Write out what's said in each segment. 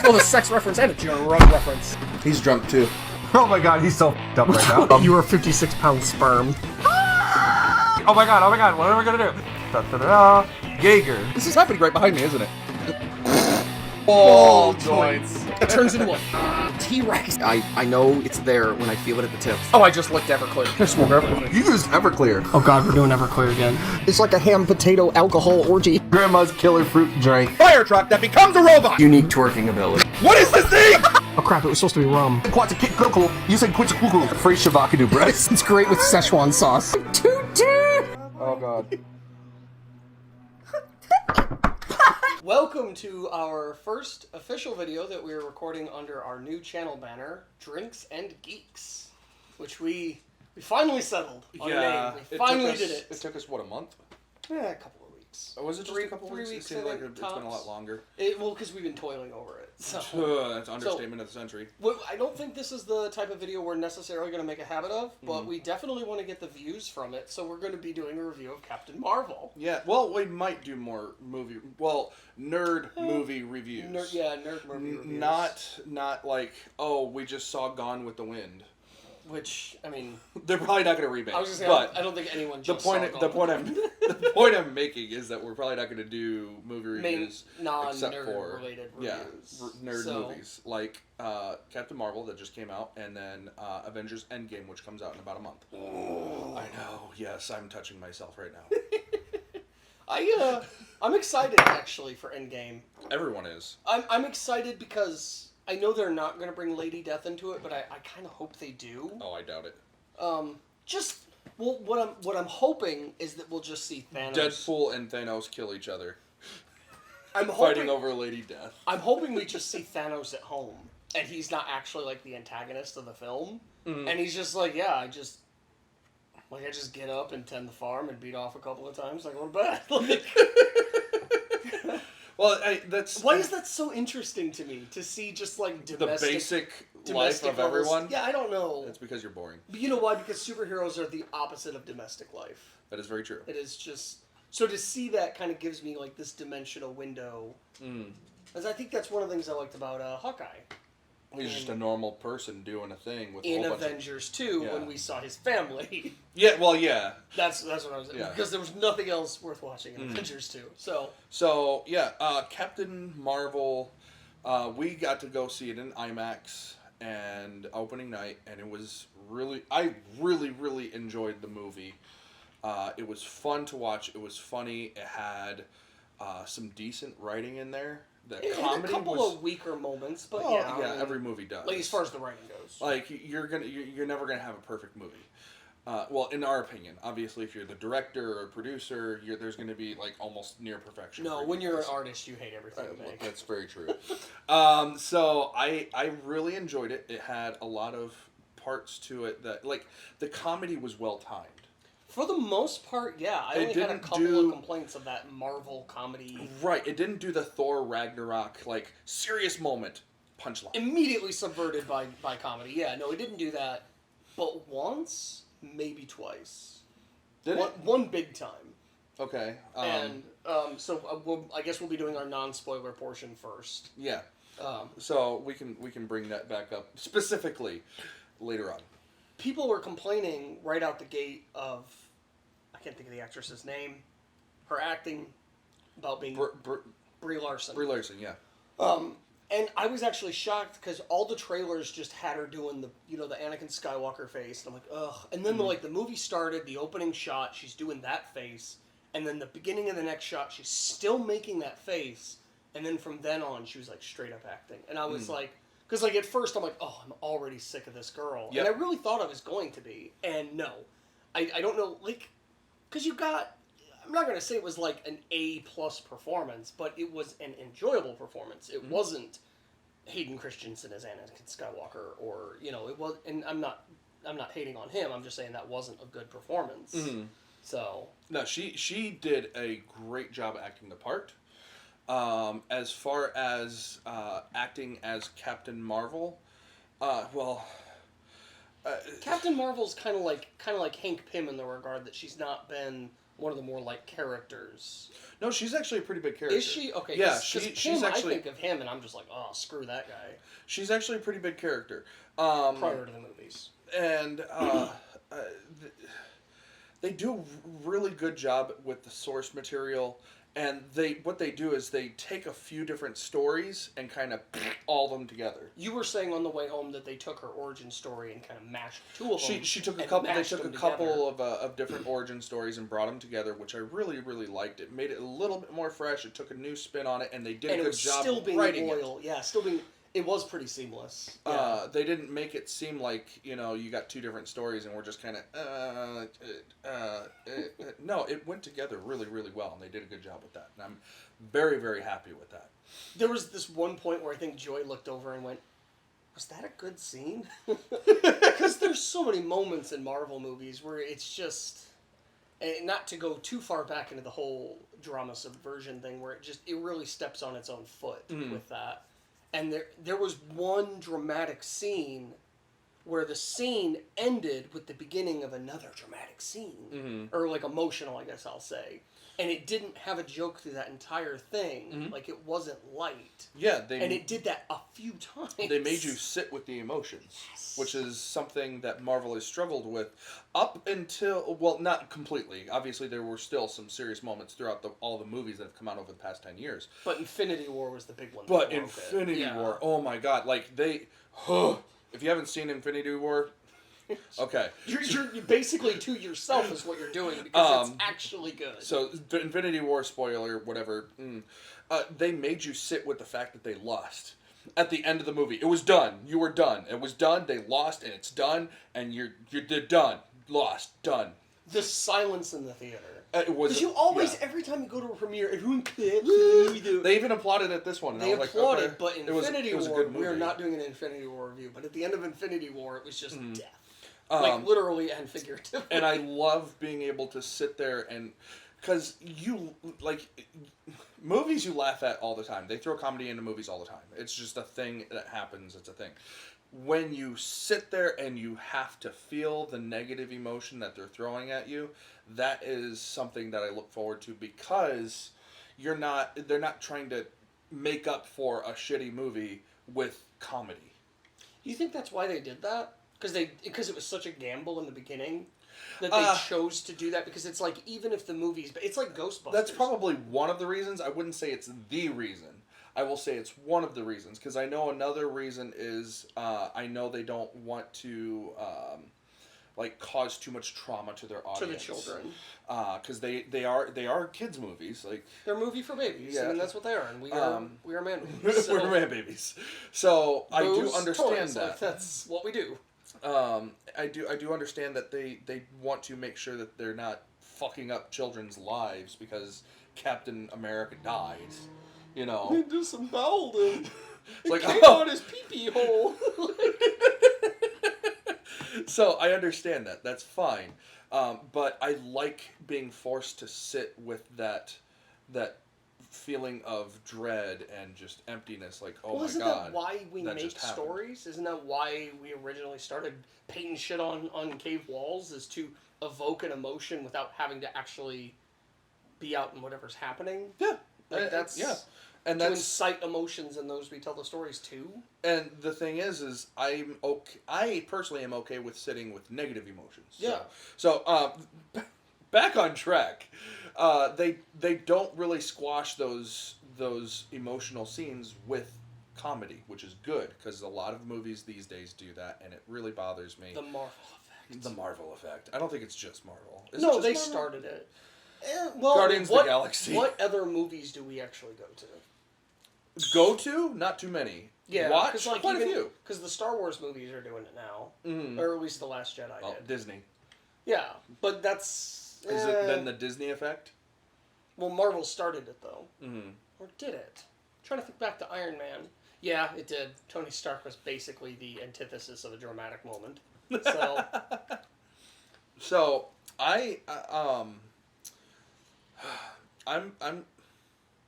Oh, the sex reference and a drunk reference. He's drunk too. Oh my god, he's so f***ed up right now. You are 56-pound sperm. Oh my god, what are we gonna do? Da-da-da-da. Jaeger. This is happening right behind me, isn't it? Ball joints. It turns into a T-Rex. I know it's there when I feel it at the tips. Oh, I just licked Everclear. I swore everything. You used Everclear. Oh god, we're doing Everclear again. It's like a ham potato alcohol orgy. Grandma's killer fruit drink. Fire truck that becomes a robot. Unique twerking ability. What is this thing? Oh crap, it was supposed to be rum. Quetzalcoatl. You said Quetzalcoatl. Free Shavakadu breast. It's great with Szechuan sauce. Oh god. Welcome to our first official video that we are recording under our new channel banner, Drinks and Geeks, which we finally settled on a name. We finally did it. It took us, what, a month? Yeah, a couple of weeks. Oh, was it just a couple weeks? It seemed like it's been a lot longer. Well, because we've been toiling over it. So. That's an understatement of the century. Well, I don't think this is the type of video we're necessarily going to make a habit of, but we definitely want to get the views from it, so we're going to be doing a review of Captain Marvel. Yeah, well, we might do more nerd movie reviews. Nerd movie reviews. Not like, oh, we just saw Gone with the Wind. Which, I mean... They're probably not going to remake. I was just saying, but I don't think anyone the just point I'm making is that we're probably not going to do movie reviews non-nerd related reviews. Nerd movies like Captain Marvel that just came out, and then Avengers Endgame, which comes out in about a month. Oh. I know. Yes, I'm touching myself right now. I'm excited actually for Endgame. Everyone is. I'm excited because I know they're not going to bring Lady Death into it, but I kind of hope they do. Oh, I doubt it. What I'm hoping is that we'll just see Thanos. Deadpool and Thanos kill each other. I'm fighting over Lady Death. I'm hoping we just see Thanos at home, and he's not actually like the antagonist of the film, and he's just like, yeah, I just get up and tend the farm and beat off a couple of times, like we're bad. Well, why is that so interesting to me to see just like the basic life of everyone? Yeah, I don't know. It's because you're boring. But you know why? Because superheroes are the opposite of domestic life. That is very true. It is just so to see that kind of gives me like this dimensional window. As I think that's one of the things I liked about Hawkeye. He's just a normal person doing a thing with in Avengers 2 when we saw his family. Yeah, well, yeah. That's what I was because there was nothing else worth watching in Avengers 2. So yeah, Captain Marvel, we got to go see it in IMAX and opening night, and it was I really enjoyed the movie. It was fun to watch. It was funny. It had some decent writing in there. It had a couple of weaker moments, but every movie does. Like as far as the writing goes, like you're never gonna have a perfect movie. Well, in our opinion, obviously, if you're the director or producer, there's gonna be like almost near perfection. No, when you're an artist, you hate everything you make. That's very true. So I really enjoyed it. It had a lot of parts to it that like the comedy was well timed. For the most part, yeah. I only had a couple of complaints of that Marvel comedy. Right. It didn't do the Thor Ragnarok, like, serious moment punchline. Immediately subverted by comedy. Yeah, no, it didn't do that. But once, maybe twice. Did it? One big time. Okay. So I guess we'll be doing our non-spoiler portion first. Yeah. So we can bring that back up specifically later on. People were complaining right out the gate of, I can't think of the actress's name, her acting about being Brie Larson. Brie Larson, yeah. And I was actually shocked because all the trailers just had her doing the Anakin Skywalker face, and I'm like, ugh. And then the movie started, the opening shot, she's doing that face, and then the beginning of the next shot, she's still making that face, and then from then on, she was like straight up acting, and I was like. Because, like, at first I'm like, oh, I'm already sick of this girl. Yep. And I really thought I was going to be. And no. I don't know, like, because I'm not going to say it was, like, an A-plus performance, but it was an enjoyable performance. It wasn't Hayden Christensen as Anakin Skywalker, or, it was, and I'm not hating on him, I'm just saying that wasn't a good performance. So. No, she did a great job acting the part. As far as acting as Captain Marvel, Captain Marvel's kind of like Hank Pym in the regard that she's not been one of the more like characters. No, she's actually a pretty big character. Is she? Okay. Yeah, she's actually. I think of him, and I'm just like, oh, screw that guy. She's actually a pretty big character. Prior to the movies. And they do a really good job with the source material. And what they do is they take a few different stories and kind of all them together. You were saying on the way home that they took her origin story and kind of mashed two of them. She took a couple. They took a couple of different origin stories and brought them together, which I really liked. It made it a little bit more fresh. It took a new spin on it, and they did a good job still being writing loyal. it. Yeah, still being. It was pretty seamless. Yeah. They didn't make it seem like, you got two different stories and we're just kind of, no, it went together really well, and they did a good job with that. And I'm very, very happy with that. There was this one point where I think Joy looked over and went, was that a good scene? Because there's so many moments in Marvel movies where it's just, and not to go too far back into the whole drama subversion thing, where it really steps on its own foot with that. And there was one dramatic scene where the scene ended with the beginning of another dramatic scene. Or, like, emotional, I guess I'll say. And it didn't have a joke through that entire thing. Like, it wasn't light. Yeah, and it did that a few times. They made you sit with the emotions, which is something that Marvel has struggled with up until, well, not completely. Obviously, there were still some serious moments throughout all the movies that have come out over the past 10 years. But Infinity War was the big one. But Infinity War, oh my god, like if you haven't seen Infinity War, okay. You're basically to yourself is what you're doing, because it's actually good. So, the Infinity War, spoiler, whatever, they made you sit with the fact that they lost. At the end of the movie, it was done. You were done. It was done. They lost, and it's done. And you're done. Lost. Done. The silence in the theater. It was. Because you always, every time you go to a premiere, everyone claps. They even applauded at this one. And They I was applauded, like, okay. but Infinity it was a War, good movie. we are not doing an Infinity War review. But at the end of Infinity War, it was just death. Um, Literally and figuratively. And I love being able to sit there and... Because movies you laugh at all the time. They throw comedy into movies all the time. It's just a thing that happens. It's a thing. When you sit there and you have to feel the negative emotion that they're throwing at you, that is something that I look forward to, because they're not trying to make up for a shitty movie with comedy. Do you think that's why they did that? Because it was such a gamble in the beginning that they chose to do that? Because it's like, even if the movie's... It's like Ghostbusters. That's probably one of the reasons. I wouldn't say it's the reason. I will say it's one of the reasons. Because I know another reason is I know they don't want to cause too much trauma to their audience. To the children. Because they are kids movies. They're a movie for babies. Yeah. I mean, that's what they are. And we are man babies. So. We're man babies. So I do understand toys, that. That's what we do. I do understand that they want to make sure that they're not fucking up children's lives because Captain America dies. He disemboweled him. It's like, came out his pee-pee hole. So I understand that. That's fine. But I like being forced to sit with that feeling of dread and just emptiness. Like, oh my god. Isn't that why we make stories? Isn't that why we originally started painting shit on cave walls? Is to evoke an emotion without having to actually be out in whatever's happening? Yeah. That's... Yeah. And to incite emotions in those we tell the stories too. And the thing is I personally am okay with sitting with negative emotions. Yeah. So back on track. They don't really squash those emotional scenes with comedy, which is good, because a lot of movies these days do that, and it really bothers me. The Marvel effect. The Marvel effect. I don't think it's just Marvel. No, they started it. Well, Guardians of the Galaxy. What other movies do we actually go to? Go to? Not too many. Yeah, watch like quite a few. Because the Star Wars movies are doing it now, or at least the Last Jedi did. Disney. Yeah, but that's is it then the Disney effect? Well, Marvel started it though, or did it? I'm trying to think back to Iron Man. Yeah, it did. Tony Stark was basically the antithesis of a dramatic moment. So, so I'm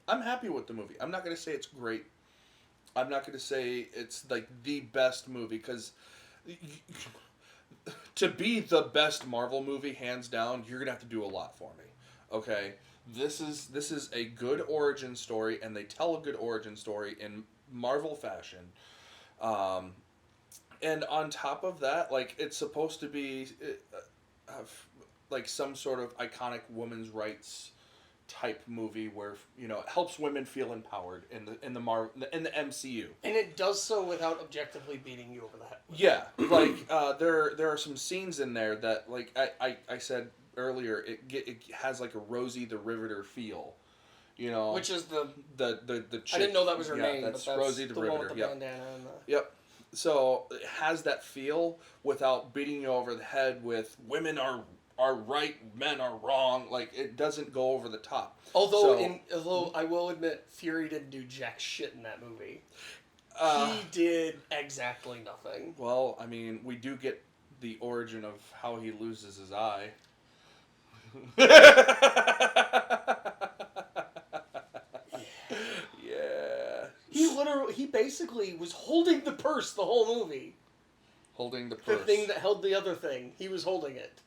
happy with the movie. I'm not going to say it's great. I'm not going to say it's like the best movie, because to be the best Marvel movie, hands down, you're going to have to do a lot for me. Okay, this is a good origin story, and they tell a good origin story in Marvel fashion. And on top of that, like, it's supposed to be like some sort of iconic women's rights type movie where, you know, it helps women feel empowered in the MCU. And it does so without objectively beating you over the head. Yeah, like there are some scenes in there that, like I said earlier, it has like a Rosie the Riveter feel, you know, Which is the chick, I didn't know that was her name. That's but Rosie the the Riveter. one with the Yep. bandana and the... Yep. So it has that feel without beating you over the head with women are right, men are wrong. Like, it doesn't go over the top. Although I will admit, Fury didn't do jack shit in that movie. He did exactly nothing. Well, I mean, we do get the origin of how he loses his eye. Yeah. He basically was holding the purse the whole movie. Holding the The purse. thing that held the other thing. He was holding it.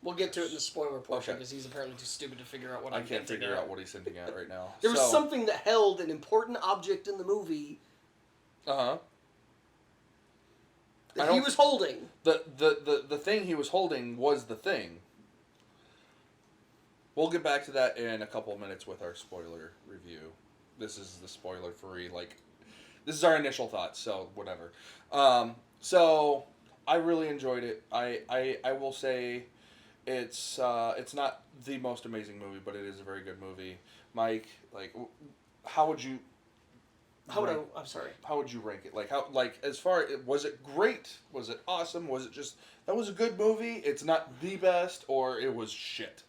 We'll get to it in the spoiler portion Okay. because he's apparently too stupid to figure out what I I'm can't hinting figure at. out what he's hinting at right now. There was something that held an important object in the movie Uh-huh. that he was holding. The thing he was holding was the thing. We'll get back to that in a couple of minutes with our spoiler review. This is the spoiler-free, like, this is our initial thoughts, so whatever. So I really enjoyed it. I will say it's not the most amazing movie, but it is a very good movie. Mike, like, how would you... I'm sorry. How would you rank it? Like, as far, was it great? Was it awesome? Was it just, that was a good movie? It's not the best, or it was shit?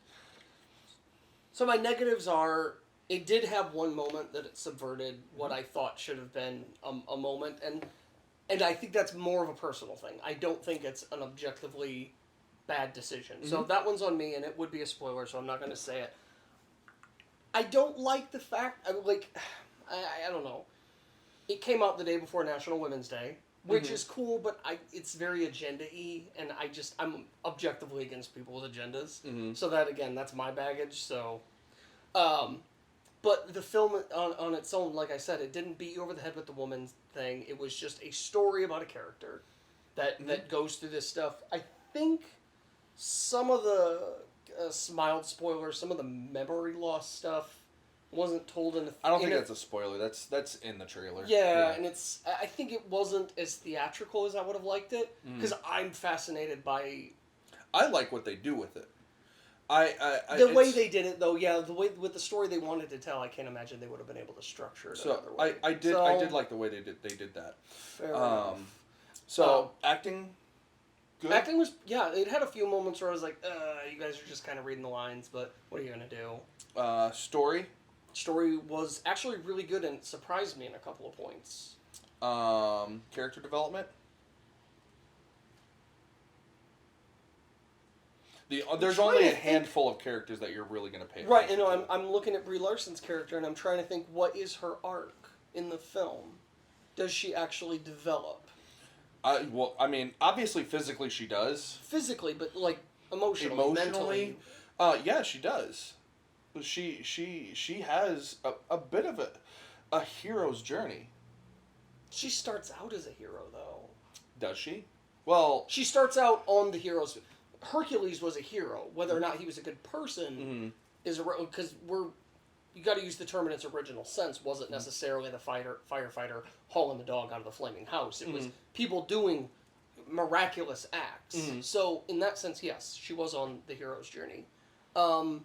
So my negatives are, it did have one moment that it subverted what I thought should have been a moment, and I think that's more of a personal thing. I don't think it's an objectively bad decision. So that one's on me, and it would be a spoiler, so I'm not going to say it. I don't like the fact, I don't know. It came out the day before National Women's Day, which is cool, but it's very agenda-y, and I'm objectively against people with agendas. So that, again, that's my baggage, so... but the film on its own, like I said, it didn't beat you over the head with the woman thing. It was just a story about a character that goes through this stuff. I think some of the mild spoilers, some of the memory loss stuff wasn't told in the... I don't think that's a spoiler. That's in the trailer. Yeah, and I think it wasn't as theatrical as I would have liked it, because I'm fascinated by... I like what they do with it. The way they did it, though, the way with the story they wanted to tell, I can't imagine they would have been able to structure it another way. I did like the way they did that. Fair enough. So acting, good. Acting was it had a few moments where I was like, you guys are just kind of reading the lines, but what are you gonna do? Story. Story was actually really good and surprised me in a couple of points. Character development. There's only a handful of characters that you're really going to pay attention Right, to. and I'm looking at Brie Larson's character, and I'm trying to think, what is her arc in the film? Does she actually develop? Obviously, physically she does. Physically, but, like, emotionally, mentally. Yeah, she does. She has a bit of a hero's journey. She starts out as a hero, though. Does she? Well... She starts out on the hero's... Hercules was a hero. Whether or not he was a good person is because you got to use the term in its original sense. Wasn't necessarily the firefighter hauling the dog out of the flaming house. It was people doing miraculous acts. So in that sense, yes, she was on the hero's journey. The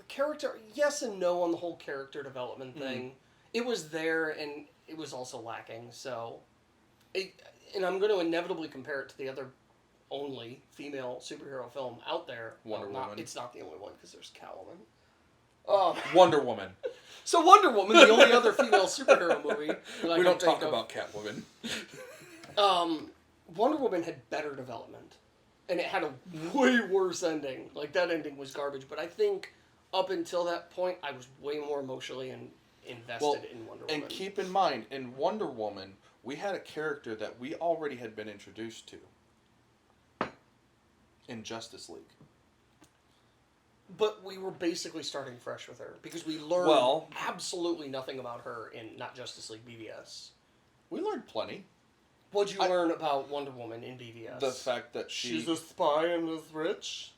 character, yes and no on the whole character development thing. It was there, and it was also lacking. So, and I'm going to inevitably compare it to the other only female superhero film out there. Wonder Woman. It's not the only one, because there's Catwoman. Wonder Woman. So Wonder Woman, the only other female superhero movie. We don't talk about Catwoman. Wonder Woman had better development. And it had a way worse ending. Like, that ending was garbage. But I think up until that point, I was way more emotionally invested in Wonder Woman. And keep in mind, in Wonder Woman, we had a character that we already had been introduced to. in Justice League. But we were basically starting fresh with her because we learned absolutely nothing about her in not Justice League BVS. We learned plenty. What'd you learn about Wonder Woman in BVS? The fact that she's a spy and is rich.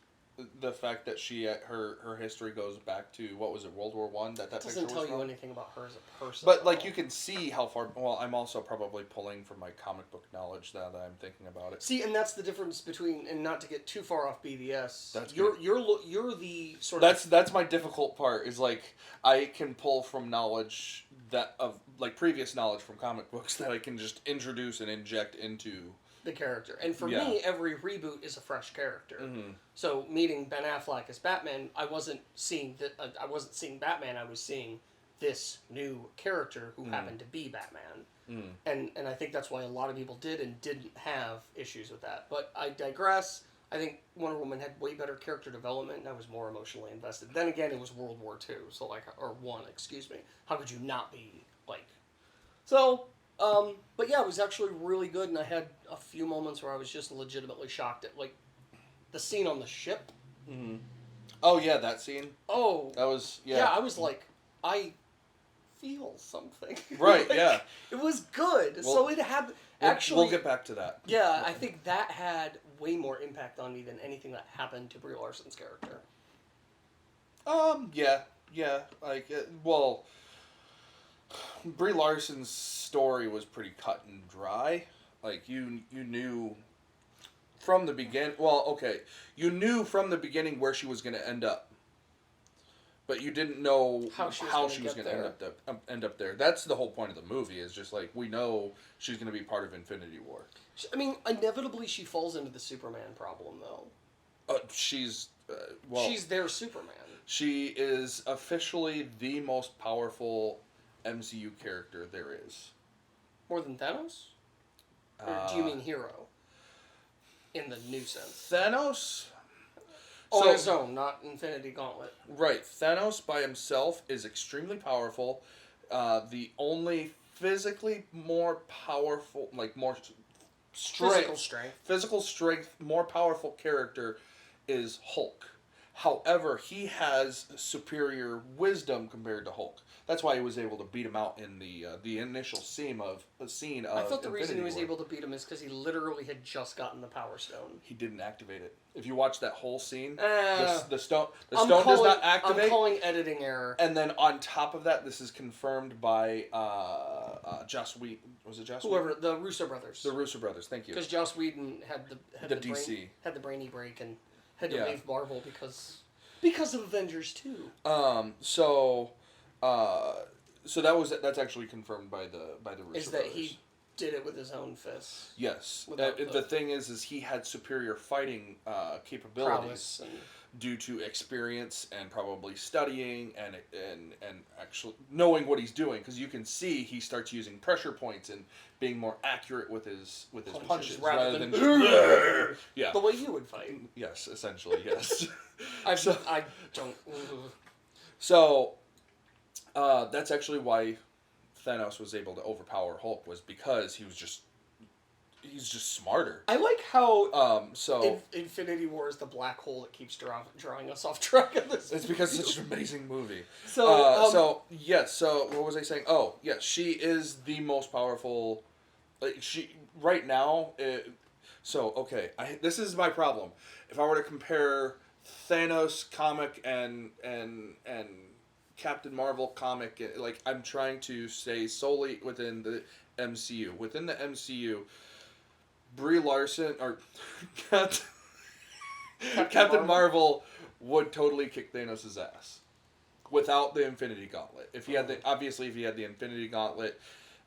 The fact that her history goes back to, what was it, World War One? That doesn't tell you anything about her as a person. But like you can see how far. Well, I'm also probably pulling from my comic book knowledge now that I'm thinking about it. See, and that's the difference between, and not to get too far off BVS. That's you're the sort of that's my difficult part. Is like I can pull from knowledge that of like previous knowledge from comic books that I can just introduce and inject into the character. And for me, every reboot is a fresh character. Mm-hmm. So meeting Ben Affleck as Batman, I wasn't seeing Batman. I was seeing this new character who happened to be Batman. And I think that's why a lot of people did and didn't have issues with that. But I digress. I think Wonder Woman had way better character development, and I was more emotionally invested. Then again, it was World War II, so or One, excuse me. How could you not be like? So, but yeah, it was actually really good, and I had a few moments where I was just legitimately shocked at like the scene on the ship. Mm-hmm. Oh yeah, that scene. Oh, that was yeah. I was like, I feel something. Right. Like, yeah. It was good. Well, so it had. Actually, we'll get back to that. Yeah, I think that had way more impact on me than anything that happened to Brie Larson's character. Yeah. Like, well, Brie Larson's story was pretty cut and dry. Like, you knew from the beginning. Well, okay, you knew from the beginning where she was going to end up. But you didn't know how she was going to end up there. That's the whole point of the movie. Is just like we know she's going to be part of Infinity War. I mean, inevitably she falls into the Superman problem, though. She's their Superman. She is officially the most powerful MCU character there is. More than Thanos? Or do you mean hero? In the new sense. Thanos. On his own, not Infinity Gauntlet. Right. Thanos by himself is extremely powerful. The only physically more powerful, like more physical strength, more powerful character is Hulk. However, he has superior wisdom compared to Hulk. That's why he was able to beat him out in the initial scene of I thought the Infinity reason he was War. able to beat him is because he literally had just gotten the Power Stone. He didn't activate it. If you watch that whole scene, the stone does not activate. I'm calling editing error. And then on top of that, this is confirmed by Joss Whedon. Was it Joss? Whoever, Whedon? the Russo brothers. The Russo brothers. Thank you. Because Joss Whedon had the DC had the brainy break and had to leave Marvel because of Avengers 2. So that's actually confirmed by the Russo Is that brothers. he did it with his own fists? Yes. The thing is he had superior fighting capabilities due to experience and probably studying and actually knowing what he's doing. Because you can see he starts using pressure points and being more accurate with his punches rather than yeah. The way you would fight. Yes, essentially, yes. I don't. So, that's actually why Thanos was able to overpower Hulk, was because he's just smarter. I like how Infinity War is the black hole that keeps drawing us off track of this. It's because it's such an amazing movie. So what was I saying? Oh, yes, she is the most powerful. She right now. This is my problem. If I were to compare Thanos comic and Captain Marvel comic, like I'm trying to stay solely within the MCU. Within the MCU, Brie Larson or Captain Marvel would totally kick Thanos' ass without the Infinity Gauntlet. If he had the Infinity Gauntlet,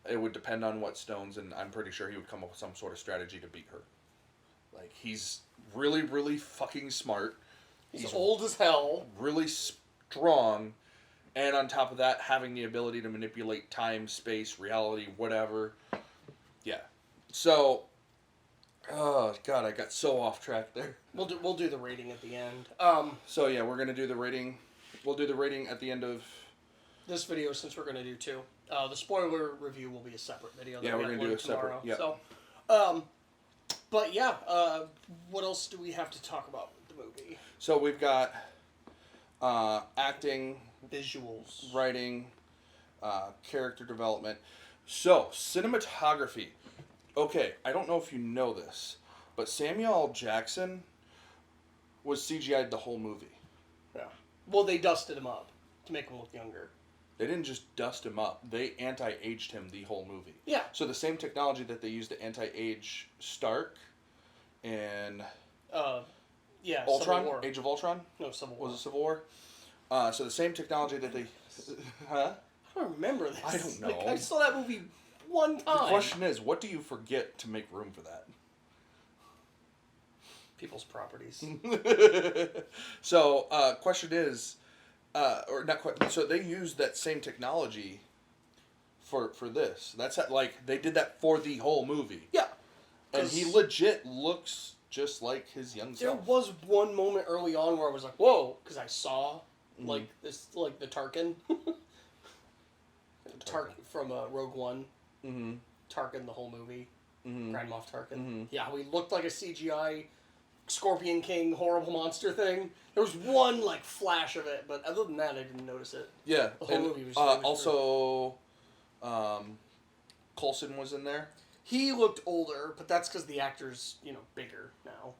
it would depend on what stones, and I'm pretty sure he would come up with some sort of strategy to beat her. Like, he's really, really fucking smart. He's old as hell. Really strong. And on top of that, having the ability to manipulate time, space, reality, whatever. Yeah. So, oh god, I got so off track there. We'll do the rating at the end. So yeah, we're gonna do the rating. We'll do the rating at the end of this video, since we're gonna do two. The spoiler review will be a separate video. Yeah, we're gonna do a separate. Yeah. So, But yeah, what else do we have to talk about with the movie? So we've got acting, Visuals, writing, character development. So, cinematography. Okay, I don't know if you know this, but Samuel L. Jackson was CGI'd the whole movie. Yeah. Well, they dusted him up to make him look younger. They didn't just dust him up. They anti-aged him the whole movie. Yeah. So the same technology that they used to anti-age Stark and Yeah. Ultron, Civil War. Age of Ultron, No, Civil War. was it Civil War? So the same technology that they, huh? I don't remember this. I don't know. Like, I saw that movie one time. The question is, what do you forget to make room for that? People's properties. So, question is, or not quite. So they used that same technology for this. That's how, like they did that for the whole movie. Yeah. And he legit looks just like his young There self. was one moment early on where I was like, "Whoa," because I saw like this, like the Tarkin, Tarkin from Rogue One. Mm-hmm. Tarkin, the whole movie. Mm-hmm. Grand Moff Tarkin. Mm-hmm. Yeah, how he looked like a CGI Scorpion King horrible monster thing. There was one like flash of it, but other than that, I didn't notice it. Yeah. The whole and, movie was also, Coulson was in there. He looked older, but that's because the actor's bigger now.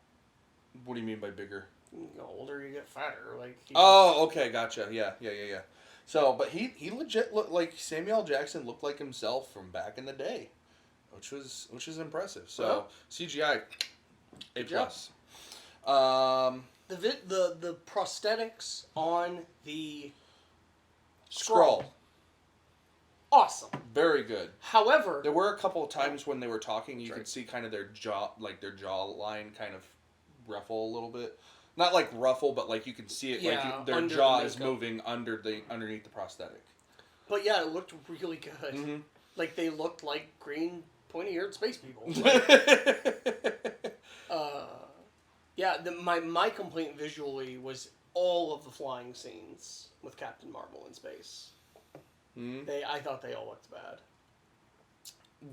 What do you mean by bigger? You get older, you get fatter. Like. Oh, okay, gotcha. Yeah. So, but he legit looked like Samuel L. Jackson looked like himself from back in the day, which was impressive. So CGI, A plus. The prosthetics on the Skrull, awesome. very good. However, There were a couple of times when they were talking, you could see kind of their jaw line kind of ruffle a little bit. Not like ruffle, but like you can see it, like their jaw is moving underneath the prosthetic. But yeah, it looked really good. Mm-hmm. Like they looked like green, pointy-eared space people. Yeah, my complaint visually was all of the flying scenes with Captain Marvel in space. Mm-hmm. I thought they all looked bad.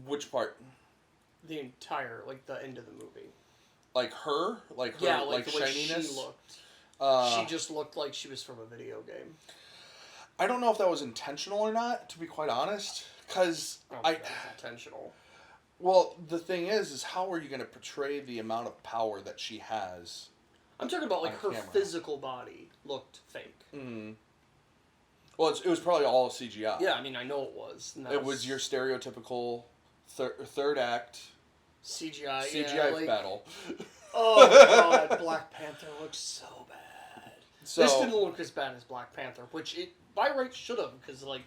Which part? The entire, like the end of the movie. Like her, yeah, like the way shininess. she looked. She just looked like she was from a video game. I don't know if that was intentional or not, to be quite honest, because That was intentional. Well, the thing is how are you going to portray the amount of power that she has? I'm talking about like her camera. physical body looked fake. Mm. Well, it was probably all CGI. Yeah, I mean, I know it was. It was your stereotypical third act CGI battle. Oh god, Black Panther looks so bad. So, This didn't look as bad as Black Panther, which it by right should have, because like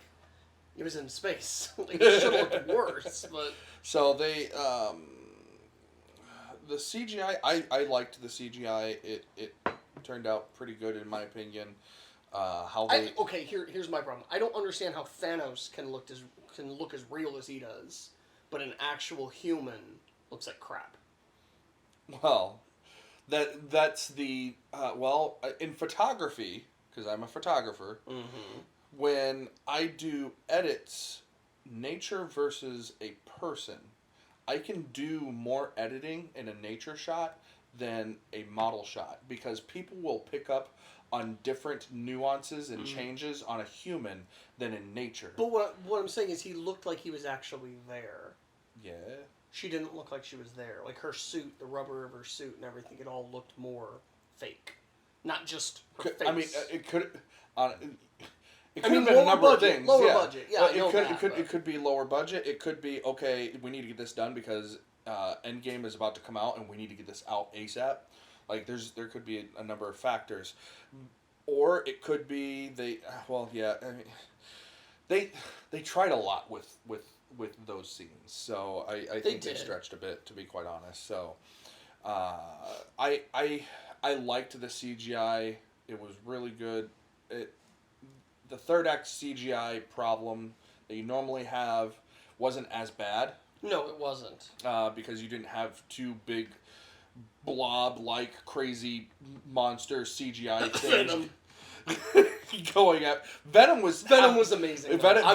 it was in space. Like, it should have looked worse. But so they the CGI. I liked the CGI. It turned out pretty good in my opinion. Here's my problem. I don't understand how Thanos can look as real as he does, but an actual human looks like crap. Well, that's the in photography, because I'm a photographer. Mm-hmm. When I do edits, nature versus a person, I can do more editing in a nature shot than a model shot, because people will pick up on different nuances and changes on a human than in nature. But what I'm saying is he looked like he was actually there. Yeah. She didn't look like she was there. Like her suit, the rubber of her suit and everything, it all looked more fake. Not just her face. I mean, it could... It could have been a number of things. Lower budget. Yeah, it could be lower budget. It could be, okay, we need to get this done because Endgame is about to come out and we need to get this out ASAP. Like, there could be a number of factors. Or it could be they tried a lot with those scenes. So I think they stretched a bit, to be quite honest. So I liked the CGI. It was really good. The third act CGI problem that you normally have wasn't as bad. No, it wasn't. Because you didn't have two big blob-like crazy monster CGI things. going at Venom was amazing. Venom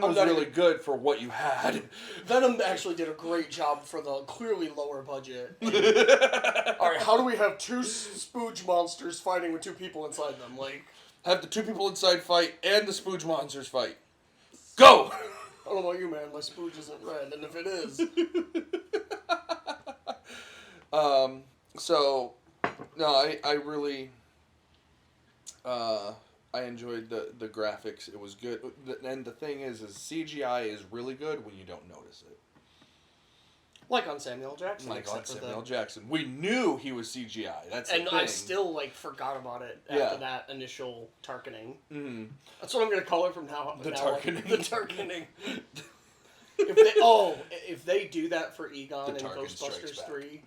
was really good for what you had. Venom actually did a great job for the clearly lower budget. All right, how do we have two spooge monsters fighting with two people inside them? Like, have the two people inside fight and the spooge monsters fight. Go. I don't know about you, man. My spooge isn't red, and if it is, So, no, I really. I enjoyed the graphics. It was good. And the thing is CGI is really good when you don't notice it. like on Samuel Jackson. Like on Samuel Jackson. We knew he was CGI. That's the and thing. I still, like, forgot about it after that initial Tarkening. Mm-hmm. That's what I'm going to call it from now on. The Tarkening. The Tarkening. If they do that for Egon in Ghostbusters 3,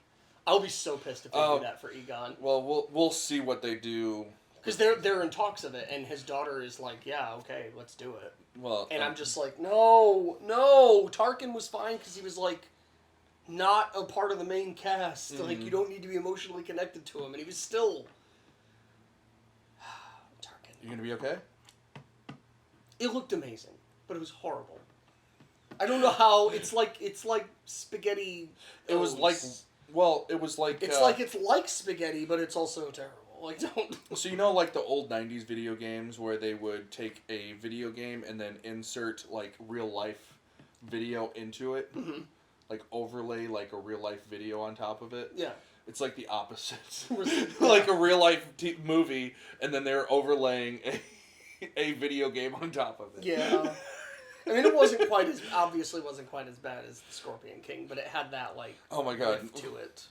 I'll be so pissed if they do that for Egon. Well, we'll see what they do. Because they're in talks of it, and his daughter is like, yeah, okay, let's do it. Well, and I'm just like, no, Tarkin was fine because he was, like, not a part of the main cast. Mm-hmm. Like, you don't need to be emotionally connected to him, and he was still... Tarkin. You gonna be okay? It looked amazing, but it was horrible. I don't know how, it's like spaghetti... It was like... Well, it was like... It's like spaghetti, but it's also terrible. Like, don't... So you know, like the old 90s video games where they would take a video game and then insert, like, real-life video into it? Mm-hmm. Like, overlay, like, a real-life video on top of it? Yeah. It's like the opposite. Like a real-life movie, and then they're overlaying a video game on top of it. Yeah. I mean, obviously wasn't quite as bad as the Scorpion King, but it had that, like, oh my god, riff to it.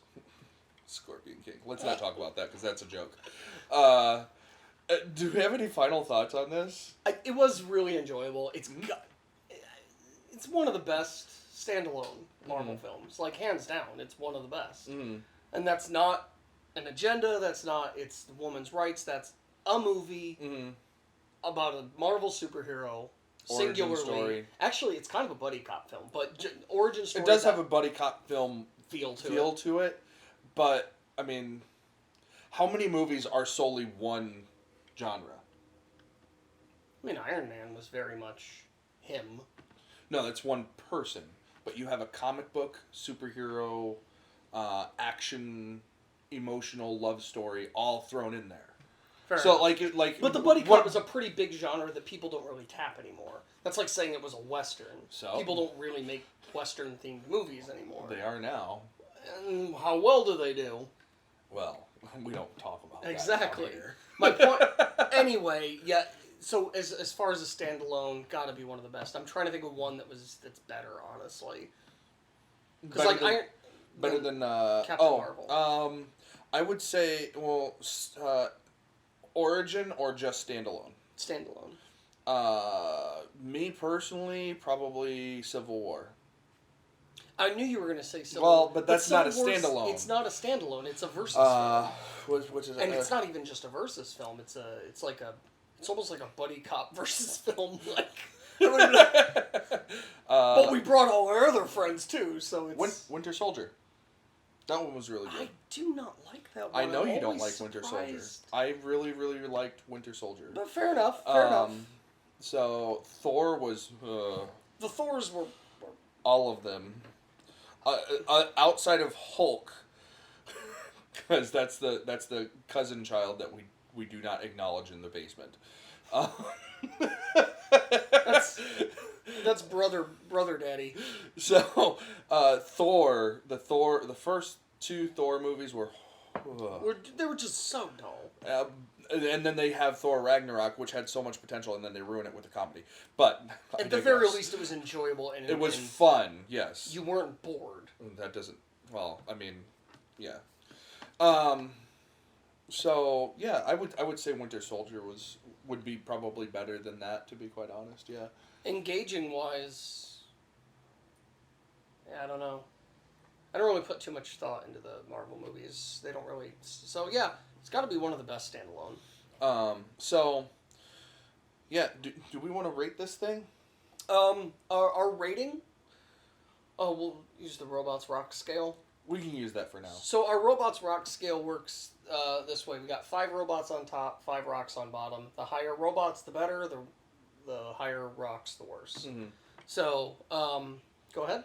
Scorpion King. Let's not talk about that, because that's a joke. Do we have any final thoughts on this? It was really enjoyable. It's one of the best standalone Marvel films. Like, hands down, it's one of the best. Mm-hmm. And that's not an agenda, it's the woman's rights, that's a movie about a Marvel superhero. Origin Singularly. story. Actually, it's kind of a buddy cop film, but origin story. It does have a buddy cop film feel to it. But, I mean, how many movies are solely one genre? I mean, Iron Man was very much him. No, that's one person. But you have a comic book, superhero, action, emotional love story all thrown in there. Fair so, enough. But the buddy cop is a pretty big genre that people don't really tap anymore. That's like saying it was a Western. So people don't really make Western-themed movies anymore. They are now. And how well do they do? Well, we don't talk about that. Exactly. My point... Anyway, yeah, so as far as a standalone, gotta be one of the best. I'm trying to think of one that's better, honestly. Because, like, better than Captain Marvel. I would say, Origin or just standalone? Standalone. Me personally, probably Civil War. I knew you were going to say Civil War. Well, but that's not a standalone. It's not a standalone. It's a versus film. Which is and it's not even just a versus film. It's almost like a buddy cop versus film. Like, but we brought all our other friends too, so it's Winter Soldier. That one was really good. I do not like that one. I know you don't like Winter Soldier. I really, really liked Winter Soldier. But fair enough. Fair enough. So Thor was. The Thors were all of them. Outside of Hulk, because that's the cousin child that we do not acknowledge in the basement. That's brother daddy. So Thor, the first two Thor movies were they were just so dull. And then they have Thor Ragnarok, which had so much potential, and then they ruin it with a comedy. But at the very least, it was enjoyable and it was fun. Yes, you weren't bored. That doesn't. Well, I mean, yeah. So yeah, I would say Winter Soldier would be probably better than that, to be quite honest. Yeah. Engaging wise, yeah, I don't know. I don't really put too much thought into the Marvel movies. They don't really. So yeah, it's got to be one of the best standalone. So yeah, do we want to rate this thing? Our rating. Oh, we'll use the Robots Rock scale. We can use that for now. So our robots rock scale works this way. We got 5 robots on top, 5 rocks on bottom. The higher robots, the better. The higher rocks, the worse. Mm-hmm. So, go ahead.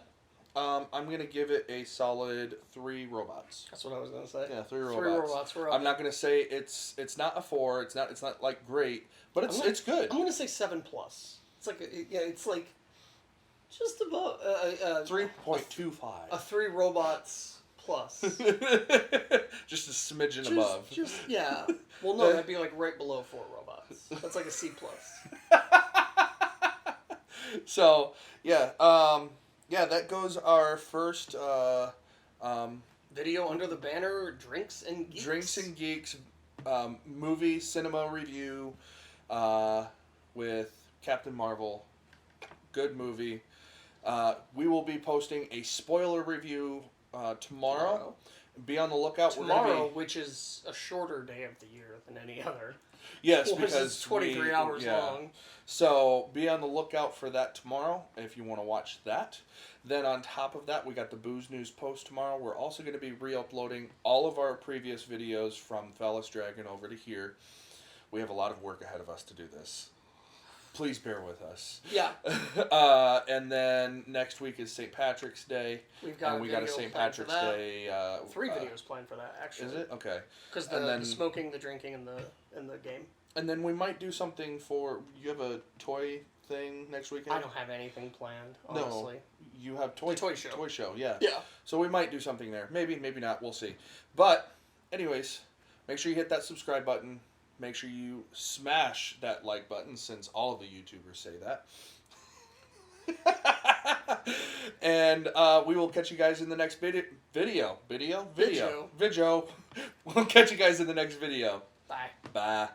I'm gonna give it a solid 3 robots. That's what I was gonna say. Yeah, 3 robots. 3 robots. We're up. I'm not gonna say it's not a 4. It's not like great, but it's good. I'm gonna say 7+. It's like it's like just about 3.25. a 3 robots plus. Just a smidgen above. Just yeah. Well, no, that'd be like right below 4 robots. That's like a C+. So yeah, that goes our first Video under the banner Drinks and Geeks. Drinks and Geeks movie cinema review with Captain Marvel. Good movie. We will be posting a spoiler review tomorrow. Be on the lookout. Tomorrow, which is a shorter day of the year than any other. Yes, Because because it's 23 hours long. So be on the lookout for that tomorrow if you want to watch that. Then on top of that, we got the Booze News post tomorrow. We're also going to be re-uploading all of our previous videos from Phallus Dragon over to here. We have a lot of work ahead of us to do this. Please bear with us. Yeah. And then next week is St. Patrick's Day. We got a St. Patrick's Day. 3 videos planned for that, actually. Is it? Okay. Because the smoking, the drinking, and the game. And then we might do something for... You have a toy thing next weekend? I don't have anything planned, honestly. No, you have toy show. Toy show, yeah. Yeah. So we might do something there. Maybe, maybe not. We'll see. But, anyways, make sure you hit that subscribe button. Make sure you smash that like button, since all of the YouTubers say that. And we will catch you guys in the next video. We'll catch you guys in the next video. Bye. Bye.